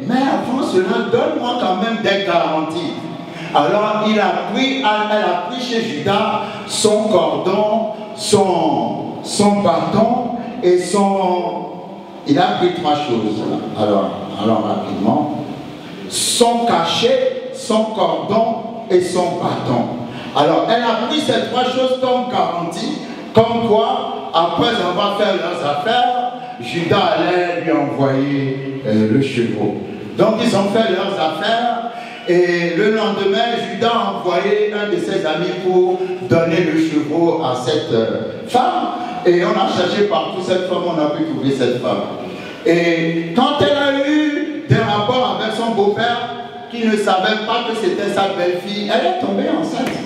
mais avant cela, donne-moi quand même des garanties. Alors elle a pris chez Judas son cordon, son bâton et son... Il a pris 3 choses. Alors rapidement. Son cachet, son cordon et son bâton. Alors elle a pris ces 3 choses comme garantie, comme quoi, après avoir fait leurs affaires, Judas allait lui envoyer le chevreau. Donc ils ont fait leurs affaires. Et le lendemain, Judas a envoyé un de ses amis pour donner le chevreau à cette femme. Et on a cherché partout cette femme, on a pu trouver cette femme. Et quand elle a eu des rapports avec son beau-père, qui ne savait pas que c'était sa belle-fille, elle est tombée enceinte.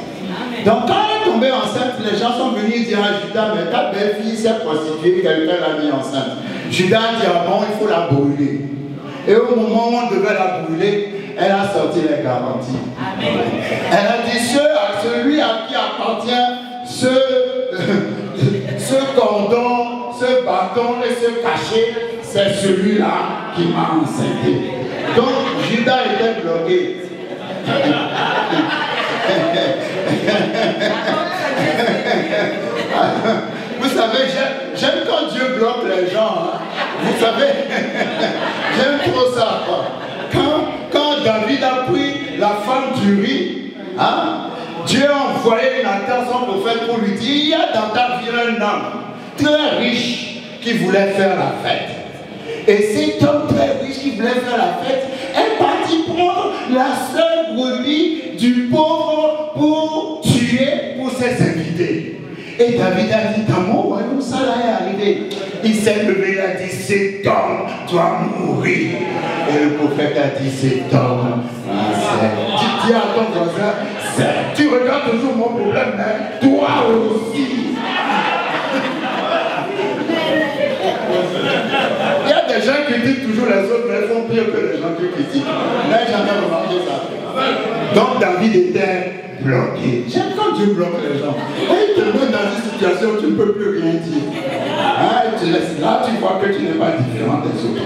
Donc quand elle est tombée enceinte, les gens sont venus dire à Judas, mais ta belle-fille s'est prostituée, quelqu'un l'a mis enceinte. Judas a dit, ah bon, il faut la brûler. Et au moment où on devait la brûler, elle a sorti les garanties. Amen. Elle a dit, celui à qui appartient ce cordon, ce bâton et ce cachet, c'est celui-là qui m'a enceinté. Donc Judas était bloqué. Vous savez, j'aime quand Dieu bloque les gens. Hein. Vous savez, j'aime trop ça. Quand David a pris la femme d'Uri, hein, Dieu a envoyé Nathan, son prophète, pour lui dire, il y a dans ta vie un homme très riche qui voulait faire la fête. Et cet homme très riche qui voulait faire la fête est parti prendre la seule brebis du pauvre pour tuer pour ses invités. Et David a dit, dans mon royaume, ça là est arrivé. Il s'est levé, il a dit, cet homme doit mourir. Et le prophète a dit, cet homme, tu dis à ton voisin, tu regardes toujours mon problème, mais toi aussi. Il y a des gens qui critiquent toujours les autres, mais ils font pire que les gens qui critiquent. Là, jamais remarqué ça. Donc David était bloqué. J'aime quand Dieu bloque les gens. Et il te met dans une situation où tu ne peux plus rien dire. Hein, là, tu vois que tu n'es pas différent des autres.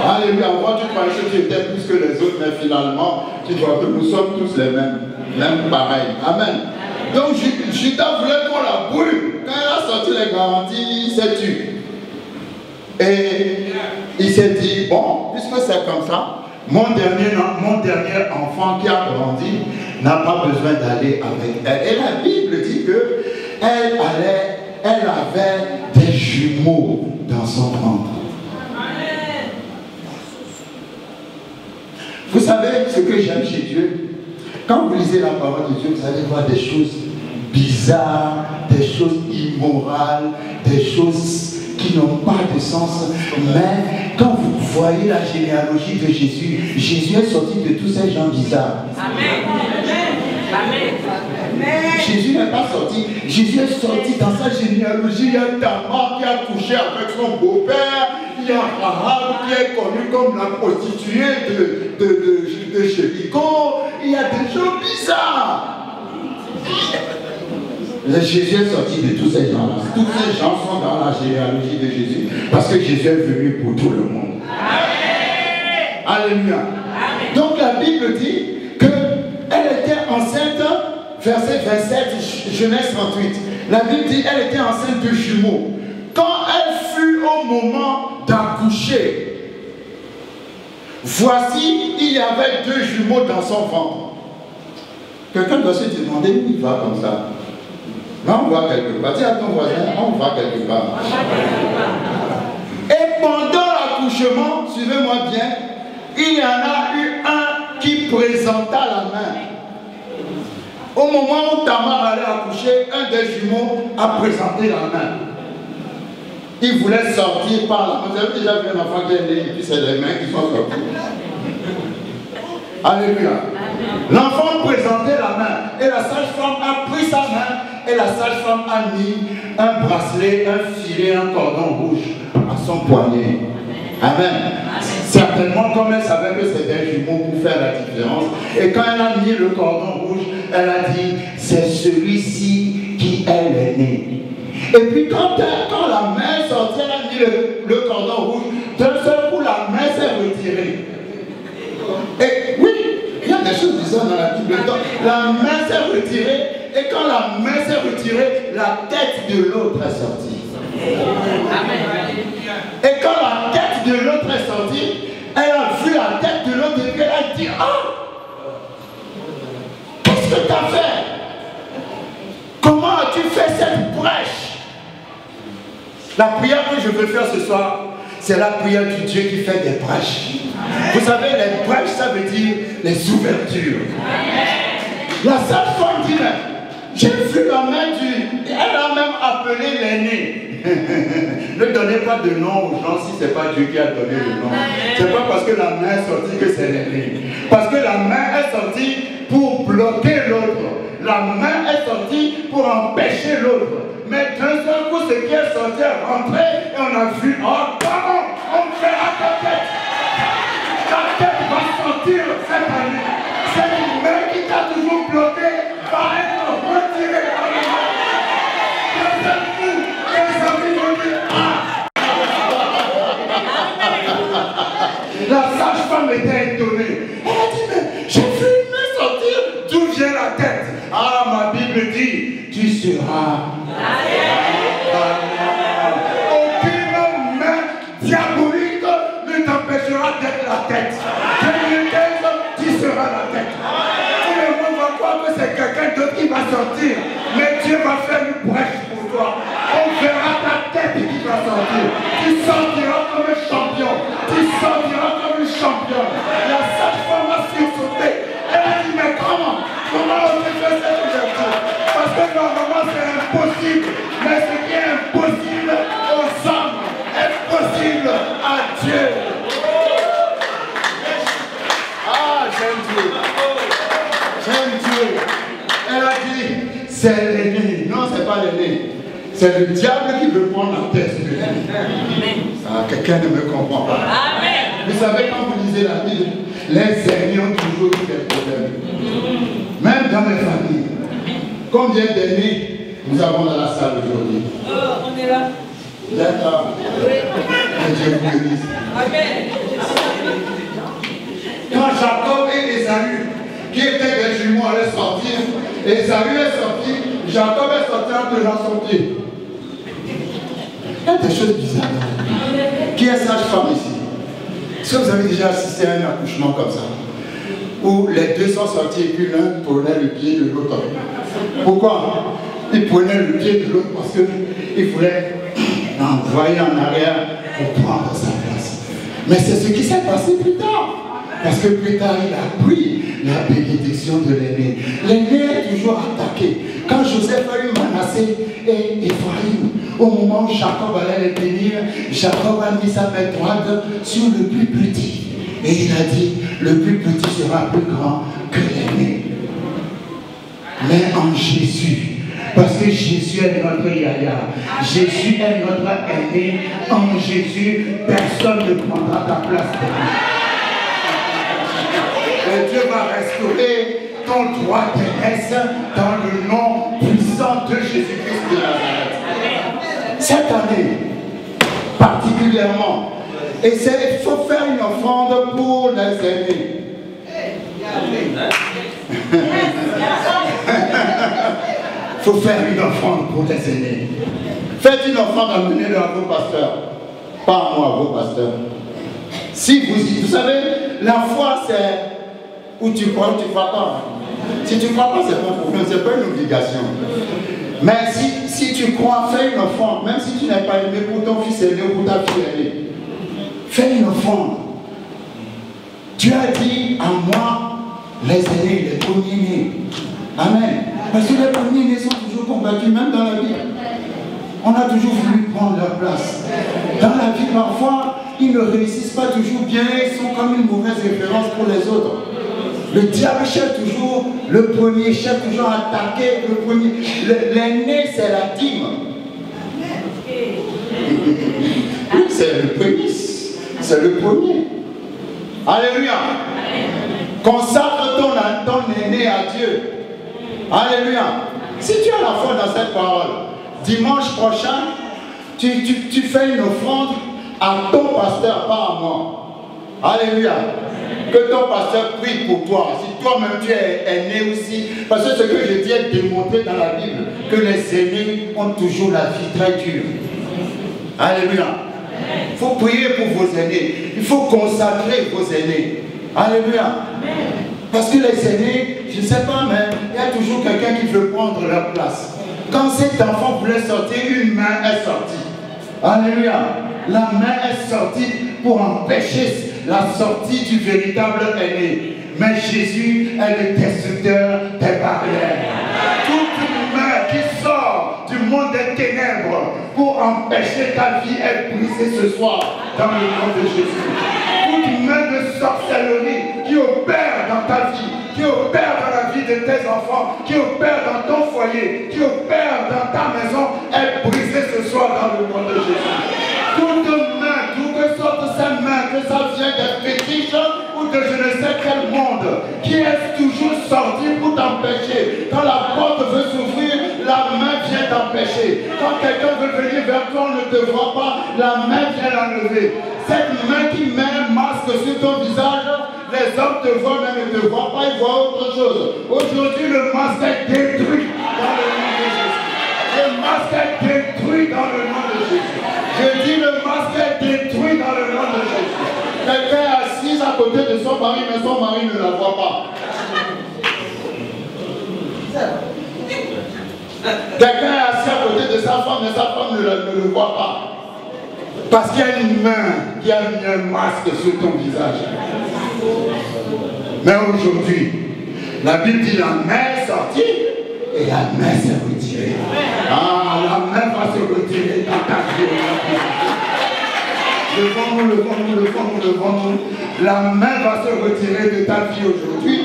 Alléluia. Avant, tu croyais que tu étais plus que les autres, mais finalement, tu vois que nous sommes tous les mêmes. Même pareil. Amen. Donc, Judas voulait qu'on la brûle. Quand elle a sorti les garanties, il s'est tué. Et il s'est dit, bon, puisque c'est comme ça, mon dernier enfant qui a grandi n'a pas besoin d'aller avec elle. Et la Bible dit que elle avait des jumeaux dans son ventre. Vous savez ce que j'aime chez Dieu? Quand vous lisez la parole de Dieu, vous allez voir des choses bizarres, des choses immorales, des choses qui n'ont pas de sens. Mais quand vous voyez la généalogie de Jésus, Jésus est sorti de tous ces gens bizarres. Amen. Amen. Jésus n'est pas sorti. Jésus est sorti dans sa généalogie. Il y a Tamar qui a couché avec son beau-père. Il y a Rahab qui est connue comme la prostituée de Jéricho. Il y a des gens bizarres. Jésus est sorti de tous ces gens-là. Tous ces gens sont dans la généalogie de Jésus. Parce que Jésus est venu pour tout le monde. Amen. Alléluia. Amen. Donc la Bible dit qu'elle était enceinte, verset 27, Genèse 38. La Bible dit qu'elle était enceinte de jumeaux. Quand elle fut au moment d'accoucher, voici, il y avait 2 jumeaux dans son ventre. Quelqu'un doit se demander où il va comme ça. Non, on va quelque part. Dis à ton voisin, on va quelque part. Et pendant l'accouchement, suivez-moi bien, il y en a eu un qui présenta la main. Au moment où Tamar allait accoucher, un des jumeaux a présenté la main. Il voulait sortir par la main. Vous avez déjà vu un enfant qui est né et puis c'est les mains qui sont sorties. Alléluia. L'enfant présentait la main et la sage-femme a pris sa main et la sage-femme a mis un bracelet, un filet, un cordon rouge à son poignet. Amen. Certainement, comme elle savait que c'était un jumeau pour faire la différence. Et quand elle a mis le cordon rouge, elle a dit, c'est celui-ci qui est l'aîné. Et puis quand la main est sortie, elle a mis le cordon rouge, d'un seul coup la main s'est retirée. Et oui, il y a des choses bizarres dans la Bible. Donc, la main s'est retirée, et quand la main s'est retirée, la tête de l'autre est sortie. Et quand la tête de l'autre est sortie, elle a vu la tête de l'autre et puis elle a dit, ah, qu'est-ce que tu as fait? Comment as-tu fait cette brèche? La prière que je veux faire ce soir, c'est la prière du Dieu qui fait des brèches. Vous savez, les brèches, ça veut dire les ouvertures. La sage-femme dit, j'ai vu la main du... Elle a même appelé l'aîné. Ne donnez pas de nom aux gens si ce n'est pas Dieu qui a donné le nom. Ce n'est pas parce que la main est sortie que c'est l'aîné. Parce que la main est sortie pour bloquer l'autre. La main est sortie pour empêcher l'autre. Mais d'un seul coup, ce qui est sorti est rentré et on a vu, oh pardon, on verra ta tête. Ta tête va sortir cette année. C'est une main qui t'a toujours bloqué va être retirée. D'un seul coup, les amis vont dire, ah. La sage-femme était étonnée. Elle a dit, mais j'ai vu une main sortir. D'où vient la tête? Ah, ma Bible dit, tu seras. Aucune main diabolique ne t'empêchera d'être la tête. Tu seras la tête. Tout le monde va croire que c'est quelqu'un d'autre qui va sortir. Mais Dieu va faire une brèche pour toi. On verra ta tête qui va sortir. Tu sortiras comme un champion. Tu sortiras comme un champion. La sage-femme a sursauté. Elle a dit, mais comment on peut faire cette ouverture? Parce que normalement c'est impossible. Mais ce qui est impossible aux hommes est possible à Dieu. Ah, j'aime Dieu. J'aime Dieu. Elle a dit, c'est l'aîné. Non, c'est pas l'aîné. C'est le diable qui veut prendre la tête de l'aîné. Ah, quelqu'un ne me comprend pas. Amen. Vous savez, quand vous lisez la Bible, les aînés ont toujours eu des problèmes. Même dans les familles. Combien d'aînés nous avons dans la salle aujourd'hui? On est là. D'accord. Que Dieu vous bénisse. Amen. Quand Jacob et Ésaü, qui étaient des jumeaux, allaient sortir, Ésaü est sorti, Jacob est sorti entre les sortis. Il y a des choses bizarres. Qui est sage-femme ici? Est-ce que vous avez déjà assisté à un accouchement comme ça? Où les deux sont sortis et puis l'un prenait le pied de l'autre. Pourquoi? Il prenait le pied de l'autre parce qu'il voulait l'envoyer en arrière pour prendre sa place. Mais c'est ce qui s'est passé plus tard. Parce que plus tard, il a pris la bénédiction de l'aîné. L'aîné est toujours attaqué. Quand Joseph a eu Manassé et Ephraïm, au moment où Jacob allait les bénir, Jacob a mis sa main droite sur le plus petit. Et il a dit, le plus petit sera plus grand que l'aîné. Mais en Jésus, parce que Jésus est notre Yahya, Jésus est notre aîné, en Jésus, personne ne prendra ta place. Et Dieu va restaurer ton droit d'aînesse dans le nom puissant de Jésus-Christ de Nazareth. Cette année, particulièrement, et il faut faire une offrande pour les aînés. Il faut faire une offrande pour les aînés. Faites une offrande, amenez-le à vos pasteurs. Pas à moi, à vos pasteurs. Si vous savez, la foi c'est où tu crois ou tu ne crois pas. Si tu ne crois pas, c'est pas un problème, c'est pas une obligation. Mais si tu crois, fais une offrande, même si tu n'es pas aimé pour ton fils aîné ou pour ta fille aînée. Fais une offrande. Dieu a dit à moi, les aînés, les premiers-nés. Amen. Parce que les premiers-nés sont toujours combattus, même dans la vie. On a toujours voulu prendre leur place. Dans la vie, parfois, ils ne réussissent pas toujours bien, ils sont comme une mauvaise référence pour les autres. Le diable cherche toujours le premier, cherche toujours à attaquer le premier. L'aîné, c'est la dîme. C'est le prémisse. C'est le premier. Alléluia. Consacre ton aîné à Dieu. Alléluia. Si tu as la foi dans cette parole, dimanche prochain, tu fais une offrande à ton pasteur, pas à moi. Alléluia. Que ton pasteur prie pour toi. Si toi-même tu es aîné aussi. Parce que ce que je dis est démontré dans la Bible, que les aînés ont toujours la vie très dure. Alléluia. Il faut prier pour vos aînés. Il faut consacrer vos aînés. Alléluia. Parce que les aînés, je ne sais pas, mais il y a toujours quelqu'un qui veut prendre leur place. Quand cet enfant voulait sortir, une main est sortie. Alléluia. La main est sortie pour empêcher la sortie du véritable aîné. Mais Jésus est le destructeur des barrières. Toute main qui sort du monde des ténèbres pour empêcher ta vie est brisée ce soir dans le nom de Jésus. Toute main de sorcellerie qui opère dans ta vie, qui opère dans la vie de tes enfants, qui opère dans ton foyer, qui opère dans ta maison est brisée ce soir dans le nom de Jésus. Toute main, d'où que sorte cette main, que ça vient des fétiches ou de je ne sais quel monde, qui est toujours sorti pour t'empêcher. Quand la porte veut s'ouvrir, la main vient t'empêcher. Quand quelqu'un veut venir vers toi, on ne te voit pas, la main vient l'enlever. Cette main qui met un masque sur ton visage, les hommes te voient, mais ne te voient pas, ils voient autre chose. Aujourd'hui, le masque est détruit dans le nom de Jésus. Le masque est détruit dans le nom de Jésus. Je dis le masque est détruit dans le nom de Jésus. Quelqu'un est assis à côté de son mari, mais son mari ne la voit pas. Quelqu'un est assis à côté de sa femme, mais sa femme ne le voit pas. Parce qu'il y a une main qui a mis un masque sur ton visage. Mais aujourd'hui, la Bible dit la main est sortie et la main s'est retirée. Ah, la main va se retirer dans ta vie. Levons-nous. La main va se retirer de ta vie aujourd'hui.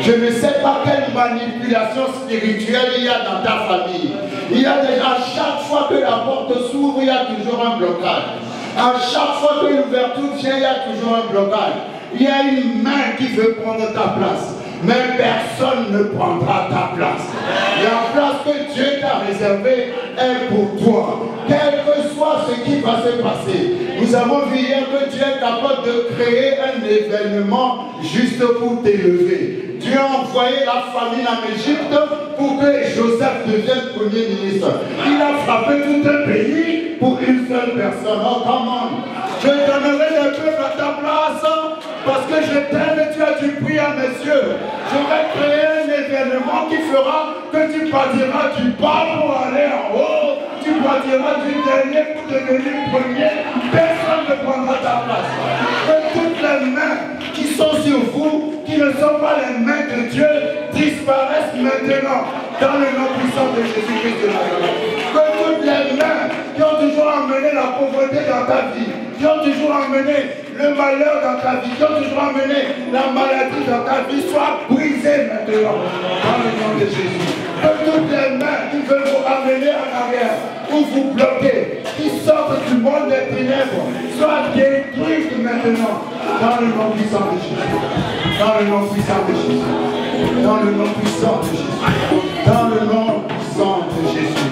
Je ne sais pas quelle manipulation spirituelle il y a dans ta famille. Il y a déjà, à chaque fois que la porte s'ouvre, il y a toujours un blocage. À chaque fois que l'ouverture vient, il y a toujours un blocage. Il y a une main qui veut prendre ta place. Mais personne ne prendra ta place. La place que Dieu t'a réservée est pour toi. Quel que soit ce qui va se passer. Nous avons vu hier que Dieu est capable de créer un événement juste pour t'élever. Dieu a envoyé la famine en Égypte pour que Joseph devienne premier ministre. Il a frappé tout un pays pour une seule personne. Oh, comment? Je donnerai le peuple à ta place parce que je t'aime et tu as du prix à mes yeux. Je vais créer un événement qui fera que tu partiras du bas pour aller en haut. Tu partiras du dernier pour devenir premier. Personne ne prendra ta place. Que toutes les mains qui sont sur vous, qui ne sont pas les mains de Dieu, disparaissent maintenant dans le nom puissant de Jésus-Christ de Nazareth. Que toutes les mains qui ont toujours emmené la pauvreté dans ta vie, qui ont toujours emmené le malheur dans ta vie, qui ont toujours emmené la maladie dans ta vie, soient brisées maintenant dans le nom de Jésus. Que toutes les mains qui veulent vous ramener en arrière ou vous bloquer, qui sortent du monde des ténèbres, soient détruites maintenant dans le nom puissant de Jésus. Dans le nom puissant de Jésus. Dans le nom puissant de Jésus. Dans le nom puissant de Jésus.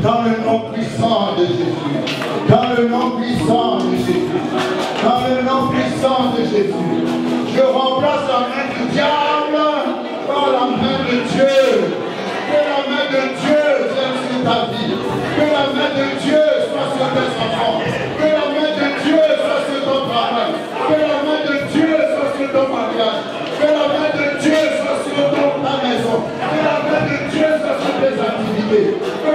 Dans le nom puissant de Jésus. Dans le nom puissant de Jésus. Dans le nom puissant de Jésus. Je remplace la main du diable par la main de Dieu. Que la main de Dieu vienne sur ta vie. Que la main de Dieu soit sur tes enfants. Que la main de Dieu soit sur ton travail. Que la main de Dieu soit sur ton mariage. Que la main de Dieu soit sur ta maison. Que la main de Dieu soit sur tes activités. Que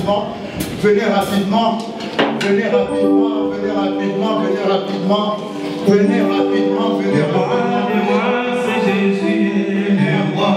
rapidement. Venez rapidement. Venez rapidement. Venez rapidement. Venez rapidement. Venez rapidement. Venez rapidement. C'est Jésus, le roi.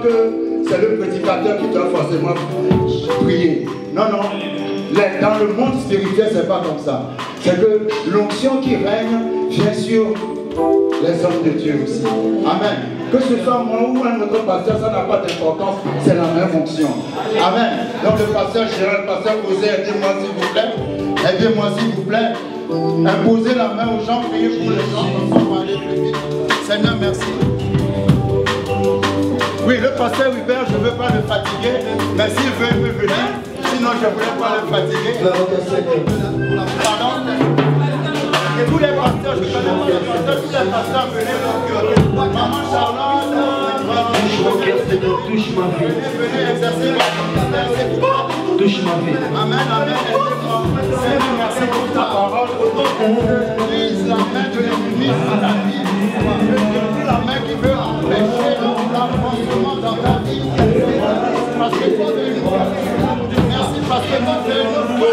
Que c'est le prédicateur qui doit forcément prier. Non, non. Dans le monde spirituel, c'est pas comme ça. C'est que l'onction qui règne vient sur les hommes de Dieu aussi. Amen. Que ce soit moi ou un autre pasteur, ça n'a pas d'importance. C'est la même onction. Amen. Donc le pasteur Gérald, le pasteur José, aidez-moi s'il vous plaît. Aidez-moi s'il vous plaît. Imposez la main aux gens, priez pour les gens, comme ça on va aller plus vite. Seigneur, merci. Oui, le pasteur Hubert, je ne veux pas le fatiguer, mais s'il veut, il peut venir. Sinon, je ne voulais pas le fatiguer. Pardon? Et tous les pasteurs, je connais pas les pasteurs, tous les pasteurs venaient. Maman Charlotte, touche ma vie. Venez exercer votre touche ma vie. Amen, amen. Seigneur, merci pour ta parole. Utilise la main de l'ennemi sur ta vie. Utilise la main qui veut empêcher l'avancement dans ta vie. Parce que toi, tu es une foi. Merci parce que toi, tu es une foi.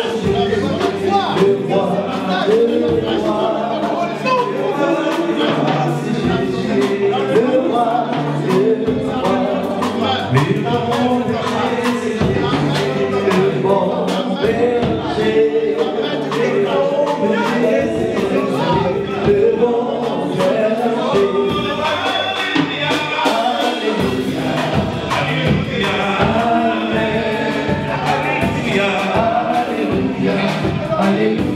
Alléluia.